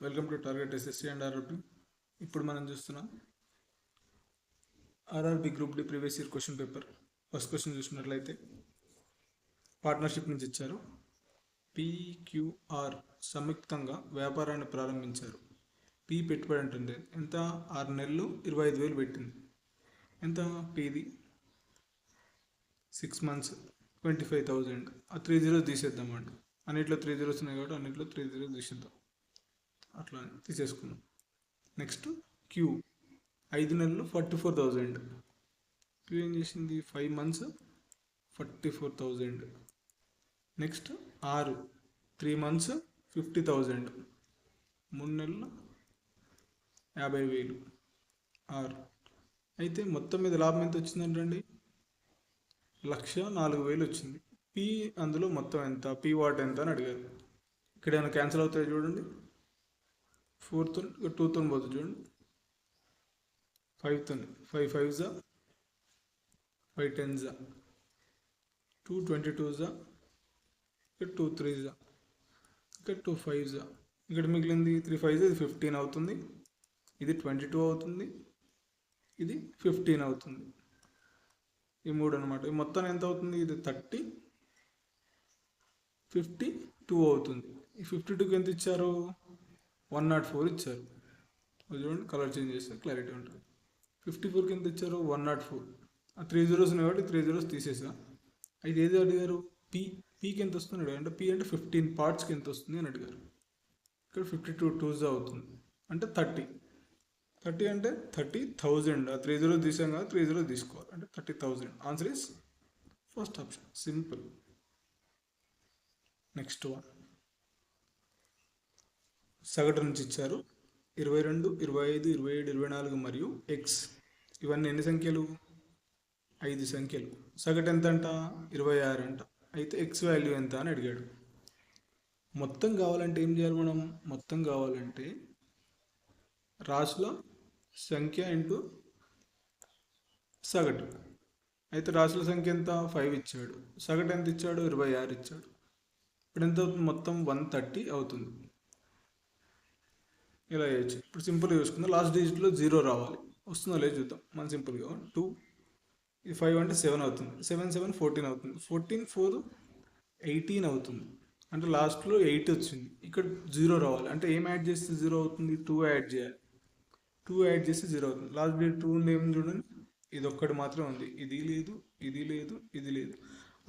Welcome to target SSC and RRB. ఇప్పుడు మనం చూస్తున్నాం RRB group D previous year question paper. First question చూసినట్లయితే partnership నుంచి ఇచ్చారు. పిక్యూఆర్ సంయుక్తంగా వ్యాపారాన్ని ప్రారంభించారు. పి పెట్టుబడి ఉంటుంది ఎంత? 6 నెలలు 25,000 పెట్టింది. ఎంత పిది? 6 months 25,000. ఆ 3 zeros తీసేద్దామండి. అన్నిట్లో 3 zeros ఉన్నాయి కాబట్టి అన్నిట్లో 3 zeros తీసేద్దాం. అట్లా తీసేసుకున్నాం. నెక్స్ట్ క్యూ 5 నెలలు 44,000. క్యూ ఏం చేసింది? 5 months 44,000. Next 3 months 50,000. 3 నెలలు 50,000. అయితే మొత్తం మీద లాభం ఎంత వచ్చిందంటండి? 1,04,000 వచ్చింది. పి అందులో మొత్తం ఎంత? పి వాట్ ఎంత అని అడిగారు. ఇక్కడ ఏమైనా క్యాన్సిల్ అవుతాయి చూడండి. 4తో 2తో పోతుంది చూడండి. 5తో 5 5s 5 10s 2 22s ఇక్కడ 2 3s ఇక్కడ 2 5s ఇక్కడ మిగిలింది 3 5s. ఇది 15 అవుతుంది. ఇది 22 అవుతుంది. ఇది 15 అవుతుంది. ఈ 3 అనమాట. ఈ మొత్తం ఎంత అవుతుంది? ఇది 30 52 అవుతుంది. ఈ 52కి ఎంత ఇచ్చారు? 104 ఇచ్చారు. చూడండి, కలర్ చేంజ్ చేస్తే క్లారిటీ ఉంటుంది. 54కి ఎంత ఇచ్చారు? 104. ఆ 3 zeros ఉన్నాయి కాబట్టి 3 zeros తీసేసా. అయితే ఏది అడిగారు? పీకి ఎంత వస్తుంది అడిగారు. అంటే పీ అంటే 15 partsకి ఎంత వస్తుంది అని అడిగారు. ఇక్కడ 52 2s అవుతుంది. అంటే 30 అంటే 30,000. ఆ 3 zeros తీసాం కదా, 3 zeros తీసుకోవాలి. అంటే 30,000. Answer is first option. Simple. Next one సగటు నుంచి ఇచ్చారు. 22, 25, 27, 24 మరియు ఎక్స్. ఇవన్నీ ఎన్ని సంఖ్యలు? 5 సంఖ్యలు. సగటు ఎంత అంట? 26 అంట. అయితే ఎక్స్ వాల్యూ ఎంత అని అడిగాడు. మొత్తం కావాలంటే ఏం చేయాలి మనం? మొత్తం కావాలంటే రాశుల సంఖ్య ఇంటూ సగటు. అయితే రాశుల సంఖ్య ఎంత? 5 ఇచ్చాడు. సగటు ఎంత ఇచ్చాడు? 26 ఇచ్చాడు. ఇప్పుడు ఎంత అవుతుంది? మొత్తం 130 అవుతుంది. ఇలా చేయొచ్చు. ఇప్పుడు సింపుల్గా చూసుకుందాం. లాస్ట్ డిజిట్లో 0 రావాలి. వస్తుందో లేదు చూద్దాం. మనం సింపుల్గా 2 ఇది 5 అంటే 7 అవుతుంది. 7 7 14 అవుతుంది. 14 4 18 అవుతుంది. అంటే లాస్ట్లో 8 వచ్చింది. ఇక్కడ 0 రావాలి. అంటే ఏం యాడ్ చేస్తే 0 అవుతుంది? 2 యాడ్ చేయాలి. 2 యాడ్ చేస్తే 0 అవుతుంది. లాస్ట్ డిజిట్ 2 ఉంది. ఏమి చూడండి, ఇది ఒక్కటి మాత్రమే ఉంది. ఇది లేదు, ఇది లేదు, ఇది లేదు.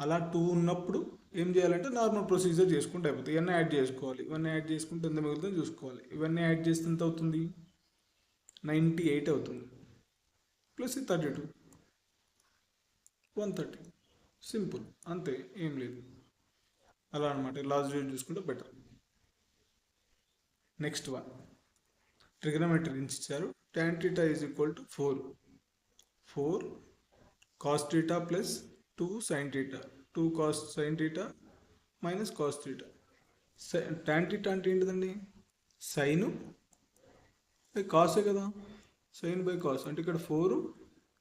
అలా 2 ఉన్నప్పుడు ఏం చేయాలంటే నార్మల్ ప్రొసీజర్ చేసుకుంటే అయిపోతుంది. ఇవన్నీ యాడ్ చేసుకోవాలి. ఇవన్నీ యాడ్ చేసుకుంటే ఎంత మిగులుతుందో చూసుకోవాలి. ఇవన్నీ యాడ్ చేస్తే ఎంత అవుతుంది? 98 అవుతుంది. ప్లస్ 32 130. సింపుల్, అంతే, ఏం లేదు. అలా అనమాట. లాస్ట్ డేట్ చూసుకుంటే బెటర్. నెక్స్ట్ వన్ ట్రిగనోమెట్రీ నుంచి ఇచ్చారు. tan θ is equal to 4 cos θ plus 2 sin θ. 2 cos sin θ minus cos θ. tan θ అంటే ఏంటిదండి? సైన్ బై కాసే కదా. సైన్ బై కాస్ అంటే ఇక్కడ 4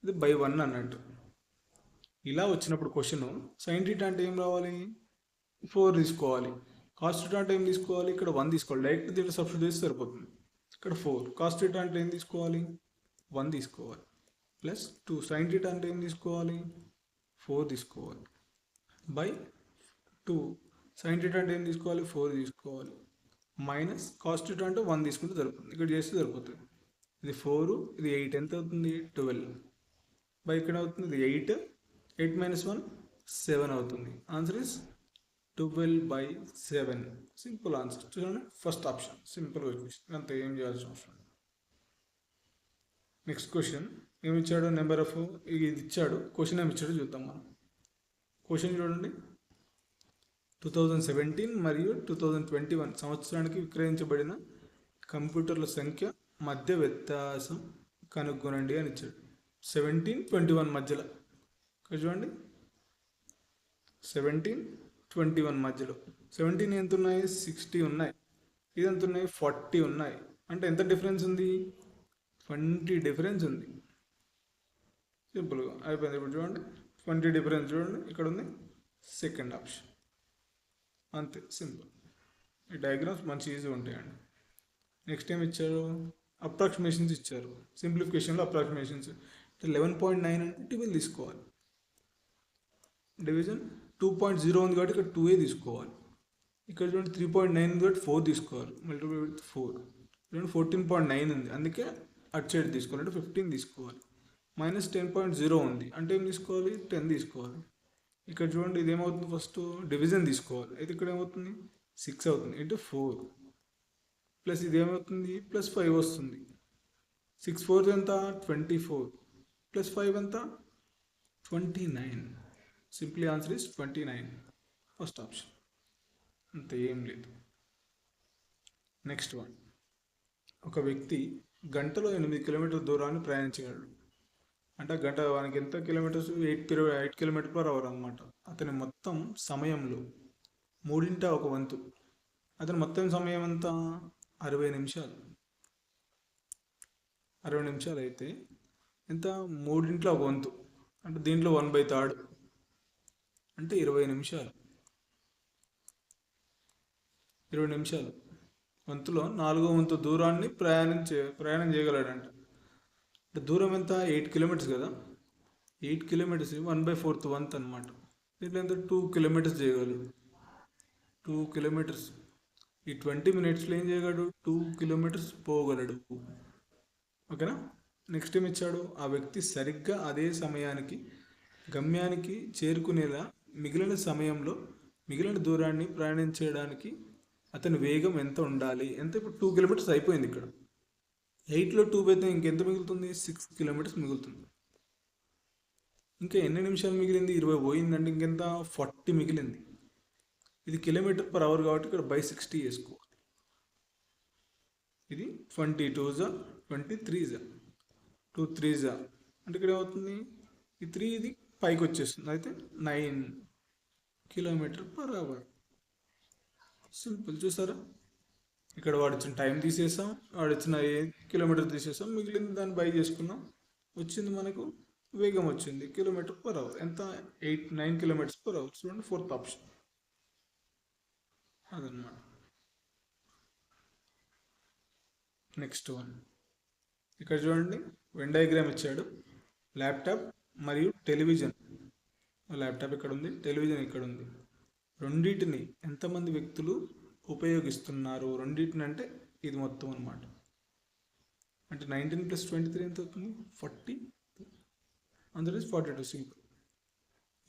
ఇది బై 1 అన్నట్టు. ఇలా వచ్చినప్పుడు క్వశ్చన్ sin θ అంటే ఏం రావాలి? 4 తీసుకోవాలి. cos θ అంటే ఏం తీసుకోవాలి? ఇక్కడ 1 తీసుకోవాలి. డైరెక్ట్ దీంట్లో సబ్స్టిట్యూట్ చేస్తే సరిపోతుంది. ఇక్కడ 4 cos θ అంటే ఏం తీసుకోవాలి? 1 తీసుకోవాలి. ప్లస్ 2 sin θ అంటే ఏం తీసుకోవాలి? 4 తీసుకోవాలి. బై 2 sin θ అంటే ఏం తీసుకోవాలి? 4 తీసుకోవాలి. మైనస్ cos θ అంటే 1 తీసుకుంటే సరిపోతుంది. ఇక్కడ చేస్తే సరిపోతుంది. ఇది 4, ఇది 8 ఎంత అవుతుంది? 12. బై ఇక్కడ అవుతుంది ఇది 8 మైనస్ 1 7 అవుతుంది. Answer is 12/7. Simple answer. చూడండి, ఫస్ట్ ఆప్షన్ సింపుల్గా వచ్చేసి అంతే, ఏం చేయాల్సిన అవసరం. నెక్స్ట్ క్వశ్చన్ ఏమి ఇచ్చాడు? నెంబర్ ఆఫ్ ఇది ఇచ్చాడు. క్వశ్చన్ ఏమి ఇచ్చాడు చూద్దాం మనం. క్వశ్చన్ చూడండి. 2017 మరియు 2021 సంవత్సరానికి విక్రయించబడిన కంప్యూటర్ల సంఖ్య మధ్య వ్యత్యాసం కనుగొనండి అని ఇచ్చాడు. 17, 21 మధ్యలో. ఇక్కడ చూడండి, 17, 21 మధ్యలో. 17 ఎంత ఉన్నాయి? 60 ఉన్నాయి. ఇది ఎంత ఉన్నాయి? 40 ఉన్నాయి. అంటే ఎంత డిఫరెన్స్ ఉంది? 20 డిఫరెన్స్ ఉంది. సింపుల్గా అయిపోయింది. ఇప్పుడు చూడండి, 20 డిఫరెన్స్ చూడండి. ఇక్కడ ఉంది సెకండ్ ఆప్షన్. అంతే, సింపుల్. ఈ డయాగ్రామ్స్ మంచి ఈజీ ఉంటాయండి. నెక్స్ట్ ఏం ఇచ్చారు, అప్రాక్సిమేషన్స్ ఇచ్చారు. సింప్లిఫికేషన్లో అప్రాక్సిమేషన్స్ 11.9 అంటే 12 తీసుకోవాలి. డివిజన్ 2.0 ఉంది కాబట్టి ఇక్కడ 2a తీసుకోవాలి. ఇక్కడ చూడండి 3.9 ఉంది కాబట్టి 4 తీసుకోవాలి. మల్టిప్లై విత్ 4 చూడండి 14.9 ఉంది, అందుకే అటు సైడ్ తీసుకోవాలి, అంటే 15 తీసుకోవాలి. మైనస్ 10.0 ఉంది అంటే ఏం తీసుకోవాలి, 10 తీసుకోవాలి. ఇక్కడ చూడండి ఇది ఏమవుతుంది, ఫస్ట్ డివిజన్ తీసుకోవాలి. అయితే ఇక్కడ ఏమవుతుంది 6 అవుతుంది ఇంటూ 4 ప్లస్ ఇది ఏమవుతుంది ప్లస్ 5 వస్తుంది. 6 4 ఎంత 24 ప్లస్ 5 ఎంత 29. Simply answer is 29, first option. అంతే, ఏం లేదు. నెక్స్ట్ వన్, ఒక వ్యక్తి గంటలో 8 కిలోమీటర్ల దూరాన్ని ప్రయాణించగలడు. అంటే గంట వానికి ఎంత కిలోమీటర్స్, 8 కిలోమీటర్ పర్ అవర్ అనమాట. అతని మొత్తం సమయంలో 1/3 అతని మొత్తం సమయం అంతా 60 నిమిషాలు. 60 నిమిషాలు అయితే ఎంత 1/3 అంటే దీంట్లో 1/3 అంటే 20 నిమిషాలు. 20 నిమిషాలు వంతులో 4వ వంతు దూరాన్ని ప్రయాణం చేయగలడంట. అంటే దూరం ఎంత 8 కిలోమీటర్స్ కదా, 8 కిలోమీటర్స్ 1/4 వంతు అనమాట. దీంట్లో ఎంత 2 కిలోమీటర్స్ చేయగలడు. 2 కిలోమీటర్స్ ఈ 20 మినిట్స్లో ఏం చేయగలడు, 2 కిలోమీటర్స్ పోగలడు. ఓకేనా. నెక్స్ట్ ఏం ఇచ్చాడు, ఆ వ్యక్తి సరిగ్గా అదే సమయానికి గమ్యానికి చేరుకునేలా మిగిలిన సమయంలో మిగిలిన దూరాన్ని ప్రయాణించడానికి అతని వేగం ఎంత ఉండాలి. ఎంత, ఇప్పుడు 2 కిలోమీటర్స్ అయిపోయింది. ఇక్కడ 8లో 2 అయితే ఇంకెంత మిగులుతుంది, 6 కిలోమీటర్స్ మిగులుతుంది. ఇంకా ఎన్ని నిమిషాలు మిగిలింది, 20 పోయిందంటే ఇంకెంత 40 మిగిలింది. ఇది కిలోమీటర్ పర్ అవర్ కాబట్టి ఇక్కడ బై 60 వేసుకోవాలి. ఇది 22 23 2 3 అంటే ఇక్కడ ఏమవుతుంది, ఈ 3 ఇది పైకి వచ్చేస్తుంది. అయితే 9 కిలోమీటర్ పర్ అవర్. సింపుల్, చూసారా. ఇక్కడ వాడు ఇచ్చిన టైం తీసేసాం, వాడు ఇచ్చిన కిలోమీటర్ తీసేసాం, మిగిలింది దాన్ని బై చేసుకున్నాం, వచ్చింది మనకు వేగం వచ్చింది కిలోమీటర్ పర్ అవర్. ఎంత 9 కిలోమీటర్స్ పర్ అవర్. చూడండి 4th ఆప్షన్ అదన్నమాట. నెక్స్ట్ వన్, ఇక్కడ చూడండి వెన్ డయాగ్రామ్ ఇచ్చాడు. ల్యాప్టాప్ మరియు టెలివిజన్, ల్యాప్టాప్ ఇక్కడ ఉంది, టెలివిజన్ ఇక్కడ ఉంది. రెండింటిని ఎంతమంది వ్యక్తులు ఉపయోగిస్తున్నారు. రెండింటిని అంటే ఇది మొత్తం అనమాట. అంటే 19 + 23 ఎంత అవుతుంది, 40, అందులో 42. సింపుల్.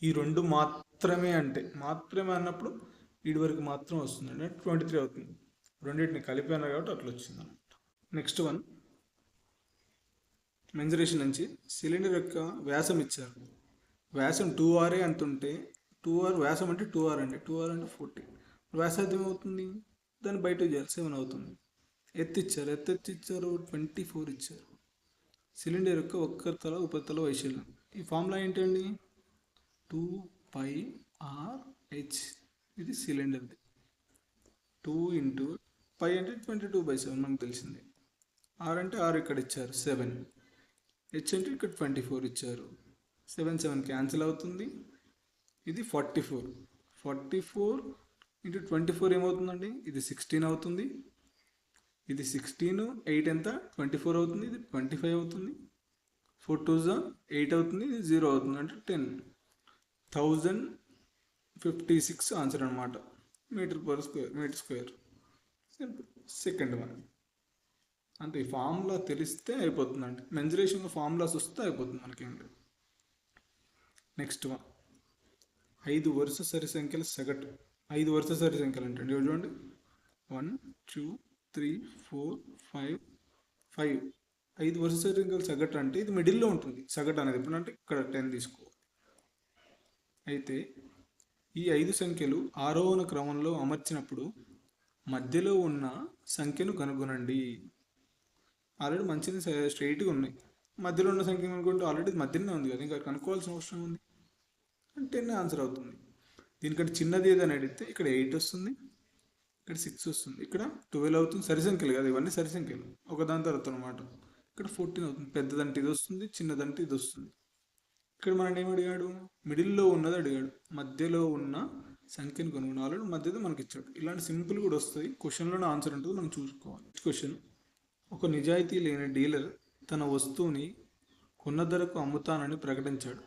ఈ రెండు మాత్రమే అంటే మాత్రమే అన్నప్పుడు వీడి వరకు మాత్రం వస్తుంది, అంటే 23 అవుతుంది. రెండింటిని కలిపి అన్నారు కాబట్టి అట్లా వచ్చింది అనమాట. నెక్స్ట్ వన్, మెన్సురేషన్ నుంచి సిలిండర్ యొక్క వ్యాసం ఇచ్చారు. వ్యాసం 2r అంత ఉంటే 2r వ్యాసం అంటే 2r అంటే 2r అంటే 40. వ్యాసార్థం ఏమవుతుంది, దాన్ని బయట చేయాలి, 7 అవుతుంది. ఎత్తు ఇచ్చారు 24 ఇచ్చారు. సిలిండర్ యొక్క వక్రతల ఉపరితల వైశాల్యం. ఈ ఫార్ములా ఏంటండి, 2πrh. ఇది సిలిండర్ది. 2 × π అంటే 22/7 మనకు తెలిసింది. r అంటే r ఇక్కడ ఇచ్చారు 7, h అంటే ఇక్కడ 24 ఇచ్చారు. 7 7 క్యాన్సిల్ అవుతుంది. ఇది 44 × 24 ఏమవుతుందండి, ఇది 16 అవుతుంది. ఇది 16, 8 ఎంత 24 అవుతుంది. ఇది 25 అవుతుంది. 4 2 8 అవుతుంది. ఇది 0 అవుతుంది, అంటే 10. 1056 ఆన్సర్ అనమాట, metre square. Simple. Second one అంటే ఈ ఫార్ములా తెలిస్తే అయిపోతుందండి. మెన్సురేషన్లో ఫార్ములాస్ వస్తే అయిపోతుంది, మనకేం లేదు. నెక్స్ట్ వన్, 5 వరుస సరి సంఖ్యల సగటు. 5 వరుస సరి సంఖ్యలు అంటే చూడండి 1 2 3 4 5 5. 5 వరుస సరి సంఖ్యల సగటు అంటే ఇది మిడిల్లో ఉంటుంది సగటు అనేది. ఎప్పుడు అంటే ఇక్కడ 10 తీసుకోవాలి. అయితే ఈ 5 సంఖ్యలు ఆరోహణ క్రమంలో అమర్చినప్పుడు మధ్యలో ఉన్న సంఖ్యను కనుగొనండి. ఆల్రెడీ మంచిది స్ట్రైట్గా ఉన్నాయి. మధ్యలో ఉన్న సంఖ్య కనుక్కుంటే ఆల్రెడీ మధ్యలోనే ఉంది కదా, ఇంకా కనుక్కోవాల్సిన అవసరం ఉంది. 10 ఆన్సర్ అవుతుంది. దీనికంటే చిన్నది ఏదని అడిగితే ఇక్కడ 8 వస్తుంది, ఇక్కడ 6 వస్తుంది, ఇక్కడ 12 అవుతుంది. సరి సంఖ్యలు కదా ఇవన్నీ, సరి సంఖ్యలు ఒకదాని తర్వాత అనమాట. ఇక్కడ 14 అవుతుంది. పెద్దదంటే ఇది వస్తుంది, చిన్నదంటే ఇది వస్తుంది. ఇక్కడ మనం ఏమి అడిగాడు, మిడిల్లో ఉన్నది అడిగాడు. మధ్యలో ఉన్న సంఖ్యను కనుగొనాలని మధ్యలో మనకి ఇచ్చాడు. ఇలాంటి సింపుల్ కూడా వస్తాయి, క్వశ్చన్లోనే ఆన్సర్ ఉంటుంది, మనం చూసుకోవాలి. క్వశ్చన్: ఒక నిజాయితీ లేని డీలర్ తన వస్తువుని కొన్న ధరకు అమ్ముతానని ప్రకటించాడు,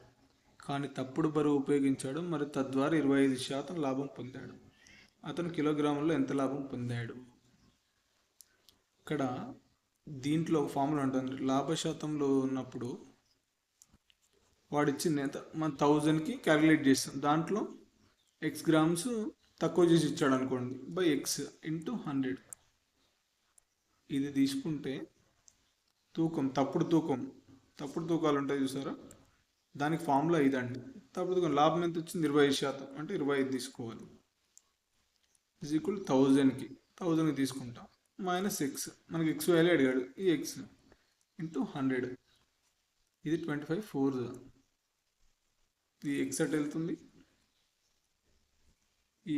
కానీ తప్పుడు బరువు ఉపయోగించాడు, మరి తద్వారా 25% లాభం పొందాడు. అతను కిలోగ్రాముల్లో ఎంత లాభం పొందాడు? ఇక్కడ దీంట్లో ఒక ఫార్ములా ఉంటుంది. లాభశాతంలో ఉన్నప్పుడు వాడిచ్చింది ఎంత, మన 1000కి క్యాలిక్యులేట్ చేస్తాం. దాంట్లో ఎక్స్ గ్రామ్స్ తక్కువ చేసి ఇచ్చాడు అనుకోండి, బై ఎక్స్ ఇంటూ 100. ఇది తీసుకుంటే తూకం, తప్పుడు తూకాలు ఉంటాయి చూసారా, దానికి ఫార్ములా ఇదండి. తప్పుడు తూకం లాభం ఎంత వచ్చింది? 25%, అంటే 25 తీసుకోవాలి. ఈజ్ ఈక్వల్ 1000కి తీసుకుంటాం, మైనస్ ఎక్స్, మనకి ఎక్స్ వాల్యూ అడిగాడు, ఈ ఎక్స్ ఇంటూ 100. ఇది 25 4. ఈ ఎక్స్ అట్ వెళ్తుంది, ఈ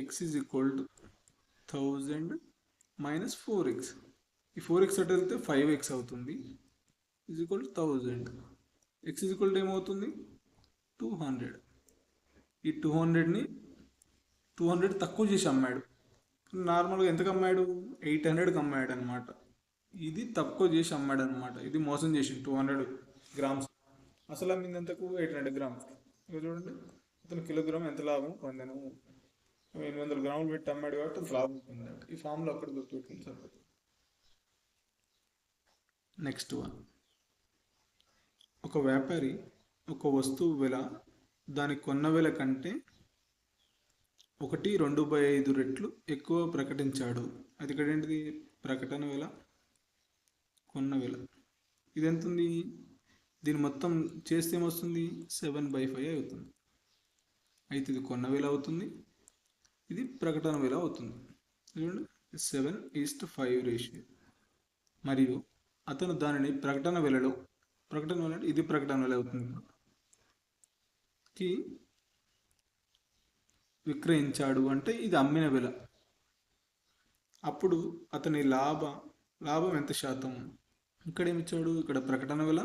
X is equal to 1000 minus 4x. ఈ 4x అట్ వెళ్తే 5x అవుతుంది, is equal to 1000. X is equal to ఏమవుతుంది? 200. ఈ 200 తక్కువ చేసి అమ్మాడు. నార్మల్గా ఎంతకు అమ్మాడు? 800కి అమ్మాడు అనమాట. ఇది తక్కువ చేసి అమ్మాడు అనమాట, ఇది మోసం చేసి 200 గ్రామ్స్. అసలు అమ్మింది ఎంతకు? 800 గ్రామ్స్. ఇక చూడండి, అతను కిలోగ్రామ్ ఎంత లాభం పొందాను, 800 గ్రాములు పెట్టి అమ్మాడు కాబట్టి అంత లాభం పొందాడు. ఈ ఫామ్లో అక్కడ గుర్తుపెట్టుకుని సరిపోతుంది. నెక్స్ట్ వన్: ఒక వ్యాపారి ఒక వస్తువు వెల దాని కొన్న వెల కంటే 1/2/5 రెట్లు ఎక్కువ ప్రకటించాడు. అది ఇక్కడ ఏంటిది? ప్రకటన వెల, కొన్న వెల. ఇది ఎంత ఉంది? దీని మొత్తం చేస్తే ఏమొస్తుంది? 7/5 అవుతుంది. అయితే ఇది కొన్న వెల అవుతుంది, ఇది ప్రకటన వెల అవుతుంది. చూడండి, 7:5 రేషియో. మరియు అతను దానిని ప్రకటన వెల అంటే ఇది ప్రకటన వెల అవుతుంది కి విక్రయించాడు, అంటే ఇది అమ్మిన వెల. అప్పుడు అతని లాభం ఎంత శాతం? ఇక్కడ ఏమిచ్చాడు? ఇక్కడ ప్రకటన వెల,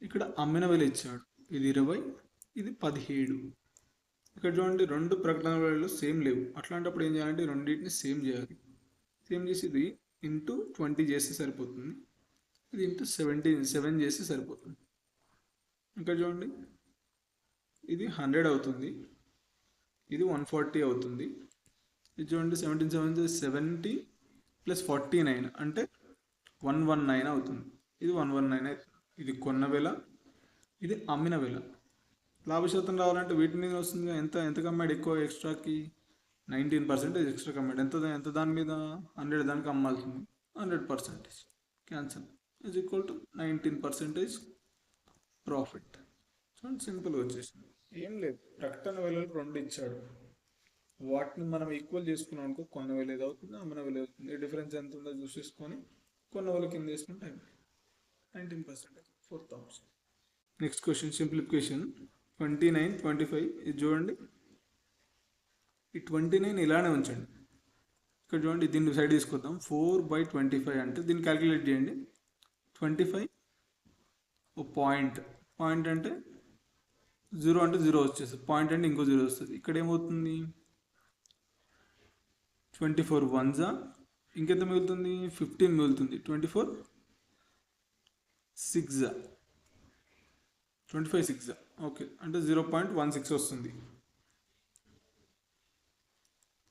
ఇక్కడ అమ్మిన వెల ఇచ్చాడు. ఇది 20, ఇది 17. ఇక్కడ చూడండి, రెండు ప్రకటన వెలలు సేమ్ లేవు. అట్లాంటప్పుడు ఏం చేయాలంటే రెండింటిని సేమ్ చేయాలి. సేమ్ చేసి ఇది ఇంటూ 20 చేస్తే సరిపోతుంది, ఇది ఇంటూ 7 చేస్తే సరిపోతుంది. ఇక్కడ చూడండి, ఇది 100 అవుతుంది, ఇది 140 అవుతుంది. ఇది చూడండి, 17 70 ప్లస్ 49 అంటే 119 అవుతుంది. ఇది 119 అవుతుంది. ఇది కొన్న వెల, ఇది అమ్మిన వెల. లాభశాతం రావాలంటే వీటి మీద వస్తుంది. ఎంత కమ్మాడు ఎక్కువ ఎక్స్ట్రాకి? 19% ఎక్స్ట్రా కమ్మాడు. ఎంత దాని మీద? 100 దానికి అమ్మాల్సింది, 100% cancel. Is equal to 19% profit. చూడండి, సింపుల్గా వచ్చేసింది. ఏం లేదు, ప్రకటన వెలలు 2 ఇచ్చాడు, వాటిని మనం ఈక్వల్ చేసుకున్నాం అనుకో, కొన్న వెల ఏది అవుతుంది, అమ్మిన వెల అవుతుంది. డిఫరెన్స్ ఎంత ఉందో చూసేసుకొని కొన్న వెల కింద వేసుకుంటే 19% 4000. Next question, simplification. 29, 25. ఇది చూడండి, ఈ 29 ఇలానే ఉంచండి. ఇక్కడ చూడండి, దీన్ని సైడ్ తీసుకొద్దాం. 4/25 అంటే దీన్ని క్యాలిక్యులేట్ చేయండి. 25 ఓ పాయింట్ అంటే 0 అంటే 0 వచ్చేస్తుంది, పాయింట్ అంటే ఇంకో 0 వస్తుంది. ఇక్కడ ఏమవుతుంది? 24 1s, ఇంకెంత మిగులుతుంది? 15 మిగులుతుంది. 24 6, 25 6, ఓకే, అంటే 0.16 వస్తుంది.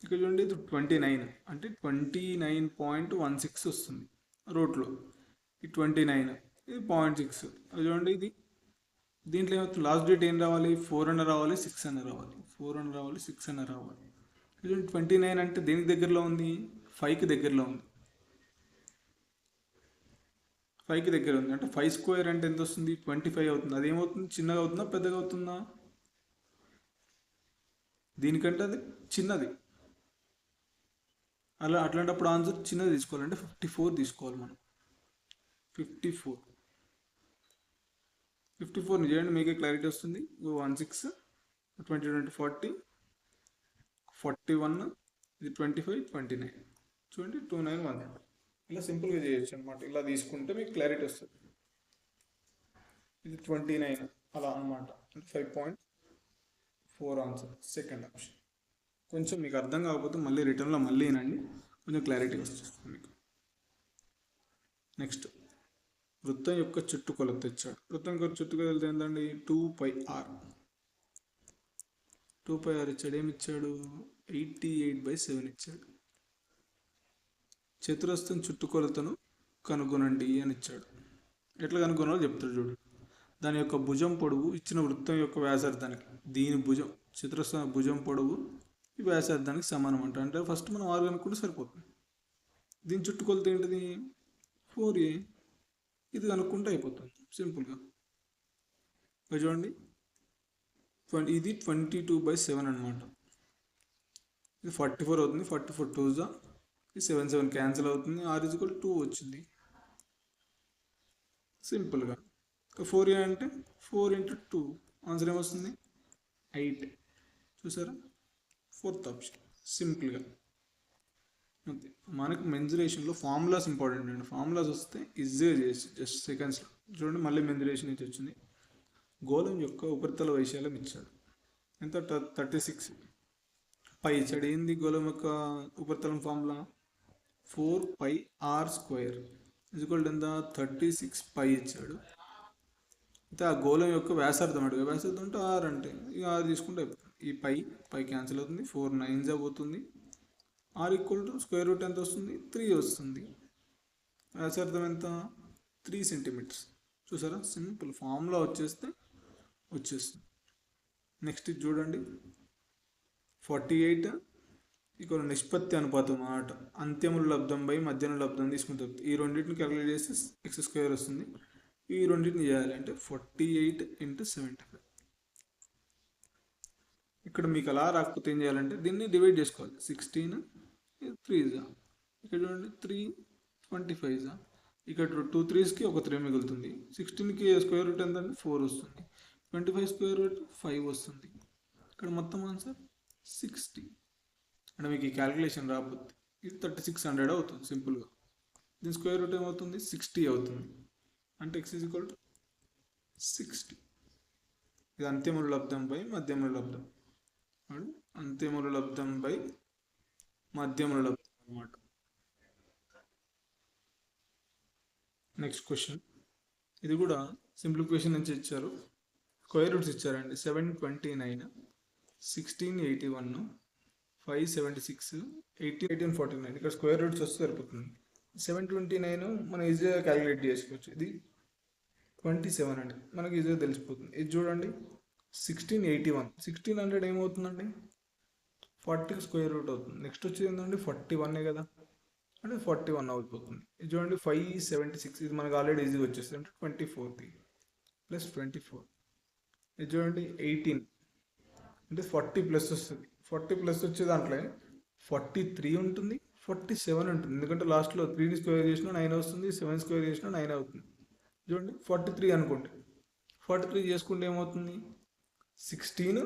ఇక్కడ చూడండి, ఇది 29 అంటే 29.16 వస్తుంది రోట్లో. ఈ 29, ఇది 0.6. అది చూడండి, ఇది దీంట్లో ఏమవుతుంది? లాస్ట్ డేట్ ఏం రావాలి? 4 అన్న రావాలి, 6 అన్న రావాలి. 4 అన్న రావాలి, 6 అన్న రావాలి. ఇది 29 అంటే దేనికి దగ్గరలో ఉంది? 5కి దగ్గరలో ఉంది. 5కి దగ్గర ఉంది అంటే 5 స్క్వేర్ అంటే ఎంత వస్తుంది? 25 అవుతుంది. అదేమవుతుంది? చిన్నగా అవుతుందా, పెద్దగా అవుతుందా? దీనికంటే అది చిన్నది. అట్లాంటప్పుడు ఆన్సర్ చిన్నది తీసుకోవాలంటే 54 తీసుకోవాలి మనం. 54 చేయండి, మీకే క్లారిటీ వస్తుంది. 16, 20, 20, 40, 41, ఇది 25, 29. చూడండి, 29, 1. ఇలా సింపుల్గా చేయొచ్చు అనమాట. ఇలా తీసుకుంటే మీకు క్లారిటీ వస్తుంది. ఇది 29 అలా అనమాట, 5.4. 4 ఆన్సర్ సెకండ్ ఆప్షన్. కొంచెం మీకు అర్థం కాకపోతే మళ్ళీ రిటర్న్లో మళ్ళీ వినండి, కొంచెం క్లారిటీ వస్తుంది మీకు. నెక్స్ట్, వృత్తం యొక్క చుట్టుకొలత ఇచ్చాడు. వృత్తం యొక్క చుట్టుకొలత ఏంటండి? 2πr. 2πr ఇచ్చాడు. ఏమి ఇచ్చాడు? 88/7 ఇచ్చాడు. చతురస్రం చుట్టుకొలతను కనుగొనండి అని ఇచ్చాడు. ఎట్లా కనుగొనాలో చెప్తాడు చూడు. దాని యొక్క భుజం పొడవు ఇచ్చిన వృత్తం యొక్క వ్యాసార్థానికి, దీని భుజం చతురస్రం భుజం పొడవు ఈ వ్యాసార్థానికి సమానం అంట. అంటే ఫస్ట్ మనం ఆరు కనుక్కుంటే సరిపోతుంది. దీని చుట్టుకొలత ఏంటిది? 4a. ఇది కనుక్కుంటే అయిపోతుంది సింపుల్గా. చూడండి, ఇది 22/7 అనమాట. ఇది 44 అవుతుంది. 44 2s, ఇది 7 క్యాన్సిల్ అవుతుంది. r = 2 వచ్చింది సింపుల్గా. 4a అంటే 4 × 2 ఆన్సర్ ఏమొస్తుంది? 8. చూసారా? ఫోర్త్ ఆప్షన్ సింపుల్గా అంతే. మనకు మెన్సురేషన్లో ఫార్ములాస్ ఇంపార్టెంట్ అండి. ఫార్ములాస్ వస్తే ఈజీగా చేయొచ్చు జస్ట్ సెకండ్స్లో. చూడండి, మళ్ళీ మెన్సురేషన్ నుంచి వచ్చింది. గోళం యొక్క ఉపరితల వైశాల్యం ఇచ్చాడు. ఎంత? 36 పై ఇచ్చాడు. ఏంది గోళం యొక్క ఉపరితలం ఫార్ములా? 4πr² ఎంత? 36 పై ఇచ్చాడు. అయితే ఆ గోళం యొక్క వ్యాసార్థం అడుగు. వ్యాసార్థం అంటే r అంటే ఇక r తీసుకుంటే అయిపోతుంది. ఈ పై క్యాన్సిల్ అవుతుంది. 4 9s అవుతుంది. r = ఎంత వస్తుంది? 3 వస్తుంది. వ్యాసార్థం ఎంత? 3 సెంటీమీటర్స్. చూసారా? సింపుల్ ఫార్ములా వచ్చేస్తుంది. నెక్స్ట్ ఇది చూడండి, 48 ఇక్కడ నిష్పత్తి అనుపాతం అన్నమాట. అంత్యముల లబ్ధం బై మధ్యముల లబ్ధం తీసుకుంటే ఈ రెండింటిని క్యాలిక్యులేట్ చేస్తే x² వస్తుంది. ఈ రెండింటిని చేయాలి అంటే 48 × 75. ఇక్కడ మీకు అలా రాకపోతే ఏం చేయాలంటే దీన్ని డివైడ్ చేసుకోవాలి. 16 3s, ఇక్కడ చూడండి 3 25s, ఇక్కడ 2 3sకి ఒక 3 మిగులుతుంది. 16కి √ ఎంత అంటే 4 వస్తుంది. 25 √ 5 వస్తుంది. ఇక్కడ మొత్తం ఆన్సర్ 60. అంటే మీకు ఈ క్యాలిక్యులేషన్ రాకపోతే ఇది 3600 అవుతుంది సింపుల్గా. దీని √ ఏమవుతుంది? 60 అవుతుంది. అంటే x = 60. ఇది అంత్యముల లబ్ధం బై మధ్యముల లబ్ధం. అంత్యముల లబ్ధం బై మధ్యముల లబ్ధం అన్నమాట. నెక్స్ట్ క్వశ్చన్, ఇది కూడా సింప్లిఫికేషన్ నుంచి ఇచ్చారు. స్క్వేర్ రూట్స్ ఇచ్చారండి. 729, 1681, 576, 1849. ఇక్కడ స్క్వేర్ రూట్స్ వస్తే సరిపోతుంది. 729 మనం ఈజీగా క్యాలిక్యులేట్ చేసుకోవచ్చు. ఇది 27 అండి, మనకి ఈజీగా తెలిసిపోతుంది. ఇది చూడండి 1681, 1600 ఏమవుతుందండి? 40కి స్క్వేర్ రూట్ అవుతుంది. నెక్స్ట్ వచ్చేది ఏంటంటే 41 కదా, అంటే 41 అయిపోతుంది. ఇది చూడండి 576, ఇది మనకు ఆల్రెడీ ఈజీగా వచ్చేస్తుంది. అంటే 24 + 24. ఇది చూడండి 18, అంటే 40 ప్లస్ వస్తుంది. 40 ప్లస్ వచ్చే దాంట్లో 43 ఉంటుంది, 47 ఉంటుంది. ఎందుకంటే లాస్ట్లో 3ని స్క్వేర్ చేసినా 9 వస్తుంది, 7 స్క్వేర్ చేసినా 9 అవుతుంది. చూడండి 43 అనుకోండి. 43 చేసుకుంటే ఏమవుతుంది? 16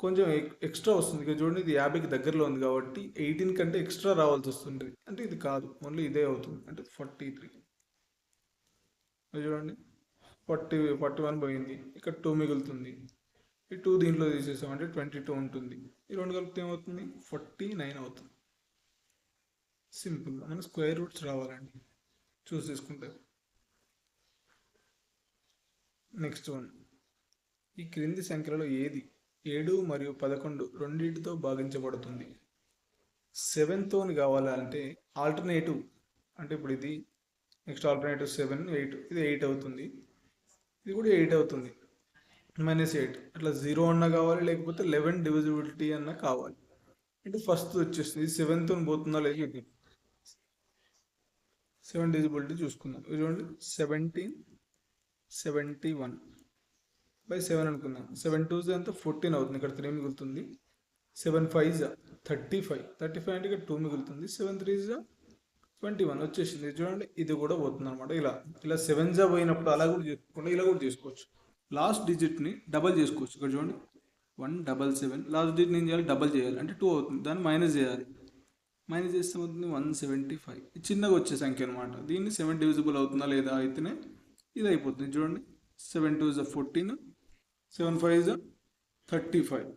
కొంచెం ఎక్స్ట్రా వస్తుంది. ఇక చూడండి, ఇది 50కి దగ్గరలో ఉంది కాబట్టి 18 కంటే ఎక్స్ట్రా రావాల్సి వస్తుంది. అంటే ఇది కాదు, ఓన్లీ ఇదే అవుతుంది. అంటే 43. చూడండి 41 పోయింది, ఇక్కడ 2 మిగులుతుంది. ఈ 2 దీంట్లో తీసేసాం అంటే 22 ఉంటుంది. ఈ రెండు కలిపితే ఏమవుతుంది? 49 అవుతుంది. సింపుల్గా మన స్క్వేర్ రూట్స్ రావాలండి చూసి తీసుకుంటే. నెక్స్ట్ వన్, ఈ క్రింది సంఖ్యలలో ఏది 7 మరియు 11 రెండింటితో భాగించబడుతుంది? 7తో కావాలంటే ఆల్టర్నేటివ్, అంటే ఇప్పుడు ఇది నెక్స్ట్ ఆల్టర్నేటివ్ 7, 8, ఇది 8 అవుతుంది, ఇది కూడా 8 అవుతుంది. -8 అట్లా 0 అన్నా కావాలి, లేకపోతే 11 డివిజిబిలిటీ అన్నా కావాలి. అంటే ఫస్ట్ వచ్చేస్తుంది, ఇది 7తో పోతుందా లేదు చూద్దాం. 7 డివిజిబిలిటీ చూసుకుందాం. చూడండి 71/7 అనుకుందాం. 7 2s ఎంత? 14 అవుతుంది, ఇక్కడ 3 మిగులుతుంది. 7 5s 35 అంటే ఇక్కడ 2 మిగులుతుంది. 7 3s 21 వచ్చేసింది. చూడండి ఇది కూడా పోతుంది అనమాట. ఇలా 7s పోయినప్పుడు అలా కూడా చేసుకోండి, ఇలా కూడా చేసుకోవచ్చు. లాస్ట్ డిజిట్ని డబల్ చేసుకోవచ్చు. ఇక్కడ చూడండి 177, లాస్ట్ డిజిట్ని ఏం చేయాలి? డబల్ చేయాలి, అంటే 2 అవుతుంది. దాన్ని మైనస్ చేయాలి. మైనస్ చేస్తే అవుతుంది 175. చిన్నగా వచ్చే సంఖ్య అనమాట. దీన్ని 7 డివిజిబుల్ అవుతుందా లేదా అయితేనే ఇది అయిపోతుంది. చూడండి 7 2s 14, 7 5s 35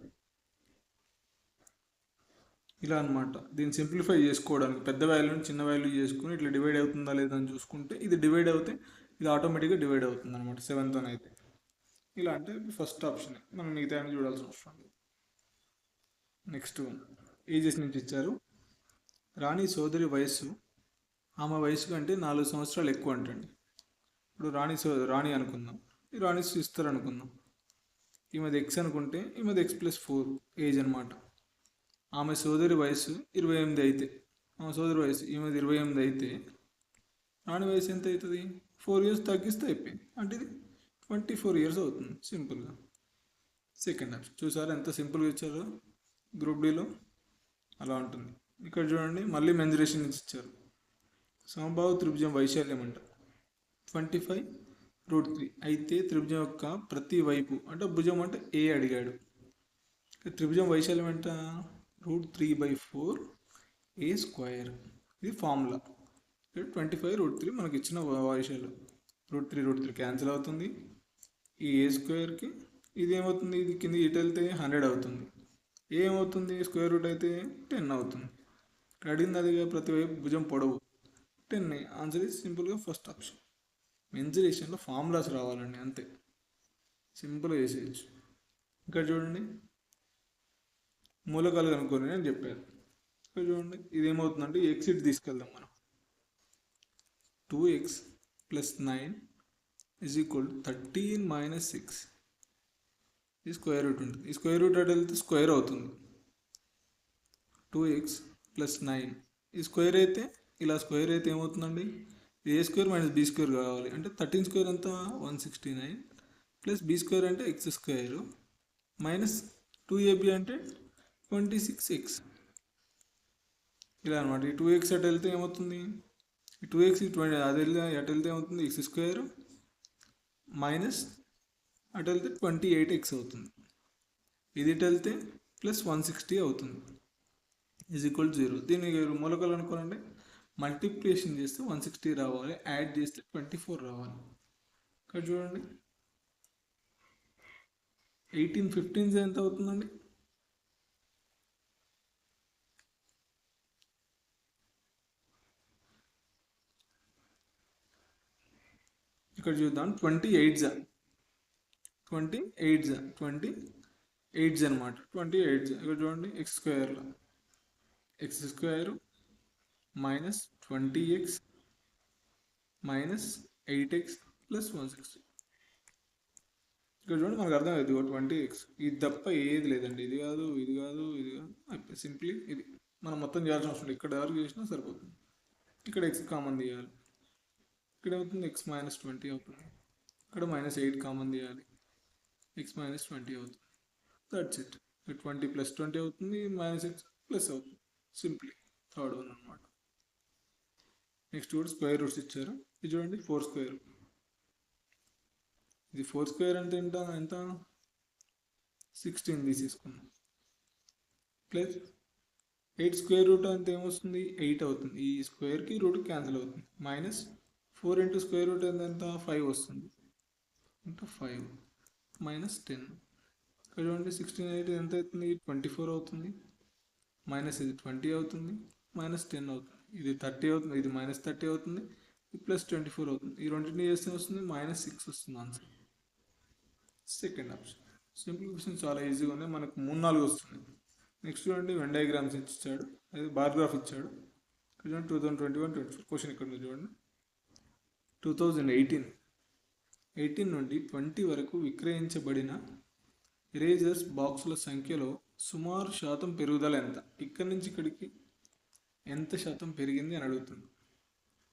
ఇలా అనమాట. దీన్ని సింప్లిఫై చేసుకోవడానికి పెద్ద వాల్యూని చిన్న వాల్యూ చేసుకుని ఇట్లా డివైడ్ అవుతుందా లేదా అని చూసుకుంటే ఇది డివైడ్ అవుతే ఇది ఆటోమేటిక్గా డివైడ్ అవుతుంది అనమాట 7తో అయితే. ఇలా అంటే ఫస్ట్ ఆప్షన్, మనం మిగతా అని చూడాల్సిన అవసరం లేదు. నెక్స్ట్ ఏజెస్ నుంచి ఇచ్చారు. రాణి సోదరి వయస్సు ఆమె వయసు కంటే 4 సంవత్సరాలు ఎక్కువ అంటండి. ఇప్పుడు రాణి అనుకుందాం, ఈ రాణి సిస్టర్ అనుకుందాం. ఈమెది ఎక్స్ అనుకుంటే ఈమెది x+4 ఏజ్ అనమాట. ఆమె సోదరి వయసు 28 అయితే, ఆమె సోదరి వయసు ఈమెది 28 అయితే రాణి వయసు ఎంత అవుతుంది? 4 years తగ్గిస్తే అయిపోయింది, అంటే ఇది 24 years అవుతుంది సింపుల్గా. సెకండ్ ఆప్షన్ చూసారా ఎంత సింపుల్గా ఇచ్చారో గ్రూప్ డీలో, అలా ఉంటుంది. ఇక్కడ చూడండి మళ్ళీ మెన్జరేషన్ ఇచ్చారు. సమబాహు త్రిభుజం వైశాల్యం అంట 25√3 అయితే త్రిభుజం యొక్క ప్రతి వైపు అంటే భుజం అంటే ఏ అడిగాడు. త్రిభుజం వైశాల్యం ఎంత? √3/4 a². ఇది ఫార్ములా. 25√3 మనకి ఇచ్చిన వైశాల్యం. √3 క్యాన్సిల్ అవుతుంది. ఈ a²కి ఇది ఏమవుతుంది? ఇది కింద ఇటు వెళ్తే 100 అవుతుంది. ఏమవుతుంది? స్క్వేర్ రూట్ అయితే 10 అవుతుంది. అడిగింది అదిగా ప్రతి వైపు భుజం పొడవు 10. ఆన్సర్ ఇస్ సింపుల్గా ఫస్ట్ ఆప్షన్. మెన్సురేషన్లో ఫార్ములాస్ రావాలండి, అంతే, సింపుల్గా వేసేయచ్చు. ఇక్కడ చూడండి మూలకాలు కనుక్కొని అని చెప్పారు. ఇక్కడ చూడండి ఇది ఏమవుతుందంటే ఎక్స్ ఇటు తీసుకెళ్దాం మనం. 2x + 9 = 13 - 6. ఇది స్క్వేర్ రూట్ ఉంటుంది. ఈ స్క్వేర్ రూట్ అటు వెళ్తే స్క్వేర్ అవుతుంది. 2x + 9 ఈ స్క్వేర్ అయితే ఇలా స్క్వేర్ అయితే ఏమవుతుందండి? a² - b² కావాలి. అంటే 13² ఎంత? 169 + b² అంటే x² మైనస్ 2ab అంటే 26x. ఇలా అనమాట. ఈ 2x అటు వెళ్తే ఏమవుతుంది? ఈ 2x 20 అది వెళ్తే అటు వెళ్తే ఏమవుతుంది? x² మైనస్ అటు వెళ్తే 28x అవుతుంది. ఇది ఇటు వెళ్తే +160 అవుతుంది. =0. దీన్ని మూలకాలు అనుకోనండి, మల్టిప్లికేషన్ చేస్తే 160 రావాలి, యాడ్ చేస్తే 24 రావాలి. ఇక్కడ చూడండి 18 ఎంత అవుతుందండి? ఇక్కడ చూద్దాం 28 అనమాట. 28 ఇక్కడ చూడండి x² minus 20x minus 8x + 160. ఇక్కడ చూడండి మనకు అర్థమవుతుంది 20x. ఇది తప్ప ఏది లేదండి, ఇది కాదు అయిపోయి సింప్లీ ఇది మనం మొత్తం చేయాల్సిన అవసరం లేదు. ఇక్కడ వరకు చేసినా సరిపోతుంది. ఇక్కడ x కామన్ తీయాలి. ఇక్కడ అవుతుంది x - 20 అవుతుంది. ఇక్కడ -8 కామన్ తీయాలి, x - 20 అవుతుంది. That's it. 20 + 20 అవుతుంది, -x ప్లస్ అవుతుంది. సింప్లీ థర్డ్ వన్ అనమాట. నెక్స్ట్ కూడా స్క్వేర్ రూట్స్ ఇచ్చారు. ఇది చూడండి 4². ఇది 4² అంటే ఎంత? 16 తీసేసుకున్నాం. ప్లస్ 8² అంటే ఏమొస్తుంది? 8 అవుతుంది. ఈ స్క్వేర్కి రూట్ క్యాన్సిల్ అవుతుంది. -4 × స్క్వేర్ రూట్ ఎంత? 5 వస్తుంది. 5 -10. ఇక్కడ చూడండి 16 8 ఎంత అవుతుంది? 24 అవుతుంది. మైనస్ ఇది 20 అవుతుంది, -10 అవుతుంది. ఇది 30 అవుతుంది, ఇది -30 అవుతుంది, ఇది +24 అవుతుంది. ఈ రెండింటిని చేస్తే వస్తుంది -6 వస్తుంది ఆన్సర్. Second option. సింప్లిఫికేషన్ చాలా ఈజీగా ఉంది, మనకు 3 4 వస్తుంది. నెక్స్ట్ చూడండి వెన్ డయాగ్రామ్స్ ఇచ్చాడు, అదే బార్ గ్రాఫ్ ఇచ్చాడు. ఇక్కడ చూడండి 2021-24 క్వశ్చన్ ఇక్కడ చూడండి. 2018 నుండి 20 వరకు విక్రయించబడిన ఇరేజర్స్ బాక్సుల సంఖ్యలో సుమారు శాతం పెరుగుదల ఎంత? ఇక్కడి నుంచి ఇక్కడికి ఎంత శాతం పెరిగింది అని అడుగుతుంది.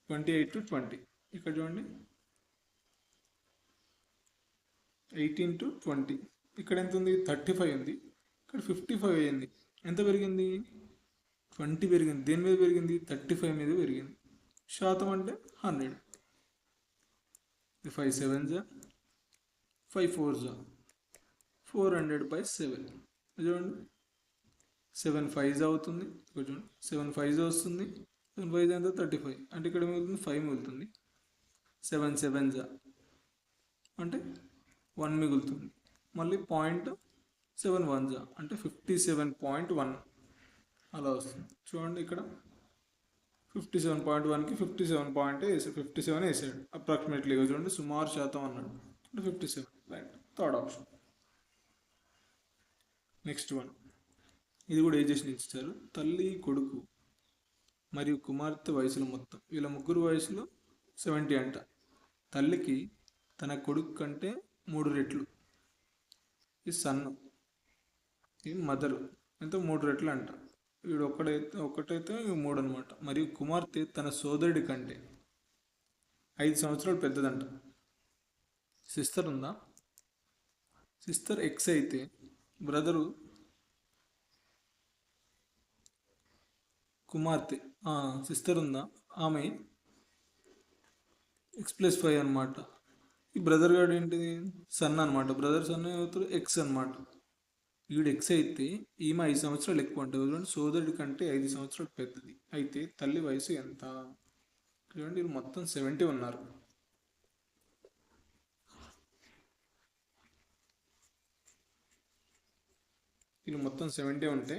28 to 20. ఇక్కడ చూడండి 18 to 20. ఇక్కడ ఎంత ఉంది? 35 ఉంది. ఇక్కడ 55 అయింది. ఎంత పెరిగింది? 20 పెరిగింది. దేని మీద పెరిగింది? 35 మీద పెరిగింది. శాతం అంటే 100. 5 7s 5 4s 400/7. చూడండి 7 5s అవుతుంది. చూడండి 7 5s వస్తుంది. 7 5s ఎంత? 35. అంటే ఇక్కడ మిగులుతుంది 5 మిగులుతుంది. 7 7s అంటే 1 మిగులుతుంది. మళ్ళీ 0.7 7 1 అంటే 57.1 అలా వస్తుంది. చూడండి ఇక్కడ 57.1కి 57 వేసాడు అప్రాక్సిమేట్లీ. చూడండి సుమారు శాతం అన్నాడు అంటే 57. Right, third option. Next one, ఇది కూడా ఏజెస్ని ఇచ్చారు. తల్లి, కొడుకు మరియు కుమార్తె వయసులు మొత్తం, వీళ్ళ ముగ్గురు వయసులు 70 అంట. తల్లికి తన కొడుకు కంటే 3 రెట్లు, ఈ సన్ను, ఈ మదరు ఎంత 3 రెట్లు అంట. వీడు ఒకటైతే 3 అనమాట. మరియు కుమార్తె తన సోదరుడి కంటే 5 సంవత్సరాలు పెద్దదంట. సిస్టర్ ఉందా? సిస్టర్ ఎక్స్ అయితే బ్రదరు కుమార్తె సిస్టర్ ఉందా, ఆమె x+5 అనమాట. ఈ బ్రదర్ గారు ఏంటిది సన్ అనమాట. బ్రదర్ సన్ అవుతారు ఎక్స్ అనమాట. వీడు ఎక్స్ అయితే ఈమె 5 సంవత్సరాలు ఎక్కువ అంటే చూడండి, సోదరుడి కంటే 5 సంవత్సరాలు పెద్దది. అయితే తల్లి వయసు ఎంత? చూడండి వీళ్ళు మొత్తం 70 ఉన్నారు. వీళ్ళు మొత్తం 70 ఉంటే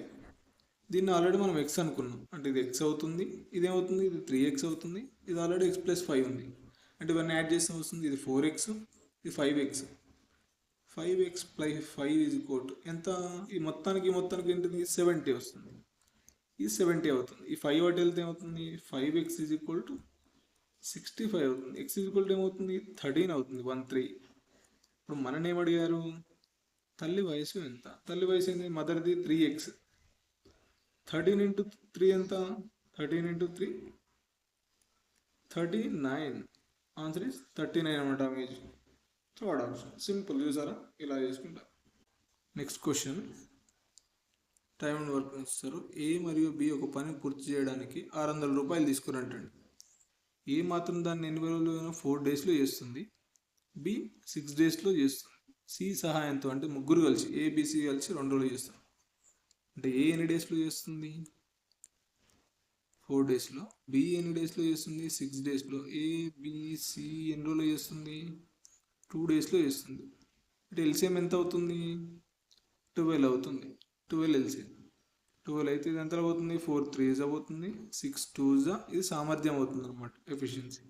దీన్ని ఆల్రెడీ మనం ఎక్స్ అనుకున్నాం అంటే ఇది ఎక్స్ అవుతుంది, ఇదేమవుతుంది, ఇది 3x అవుతుంది, ఇది ఆల్రెడీ x+5 ఉంది. అంటే ఇవన్నీ యాడ్ చేస్తే వస్తుంది ఇది 4x, ఇది 5x. 5x + 5 = ఎంత? ఈ మొత్తానికి ఏంటిది 70 వస్తుంది. ఇది 70 అవుతుంది. ఈ 5 వాటి వెళ్తే ఏమవుతుంది, 5x = 65 అవుతుంది. x ఏమవుతుంది 13 అవుతుంది, 13. ఇప్పుడు మనని ఏమడిగారు, తల్లి వయసు ఎంత? తల్లి వయసు ఏంటి, మదర్ది 3x. 13 × 3 ఎంత? 13 × 3 39. ఆన్సర్ ఇస్ 39 అనమాట ఇమేజ్. Third option. సింపుల్, చూసారా ఇలా చేసుకుంటా. Next question, time and work ఇస్తారు. ఏ మరియు బి ఒక పని పూర్తి చేయడానికి 600 రూపాయలు తీసుకురంటండి. ఏ మాత్రం దాన్ని ఎన్ని రోజులు 4 డేస్లో చేస్తుంది, బి 6 డేస్లో చేస్తుంది. సి సహాయంతో అంటే ముగ్గురు కలిసి ఏబిసి కలిసి 2 రోజులు చేస్తారు. అంటే ఏ ఎన్ని డేస్లో చేస్తుంది, 4 డేస్లో. బి ఎన్ని డేస్లో చేస్తుంది, 6 డేస్లో. ఏబిసి ఎన్ని రోజులు చేస్తుంది, 2 డేస్లో చేస్తుంది. అంటే ఎల్సిఎం ఎంత అవుతుంది, 12 అవుతుంది. 12 ఎల్సిఎం. 12 అయితే ఇది ఎంత అవుతుంది, 4 3s అవుతుంది, 6 2s. ఇది సామర్థ్యం అవుతుంది అనమాట, ఎఫిషియన్సీ.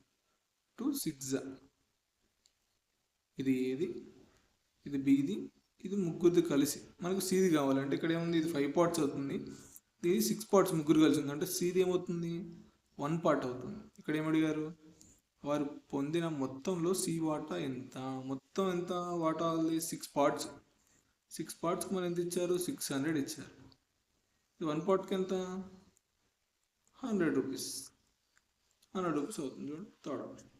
2 6. ఇది ఏది, ఇది బిది, ఇది ముగ్గురిది కలిసి. మనకు సిది కావాలంటే ఇక్కడ ఏముంది, ఇది 5 పార్ట్స్ అవుతుంది, ఇది 6 పార్ట్స్ ముగ్గురు కలిసి ఉంది. అంటే సిది ఏమవుతుంది 1 పార్ట్ అవుతుంది. ఇక్కడ ఏమడిగారు, వారు పొందిన మొత్తంలో సి వాటా ఎంత? మొత్తం ఎంత వాటా? 6 పార్ట్స్. 6 పార్ట్స్కి మనం ఎంత ఇచ్చారు, 600 ఇచ్చారు. ఇది 1 పార్ట్కి ఎంత, 100 రూపీస్. 100 రూపీస్ అవుతుంది. చూడండి థర్డ్ ఆప్షన్.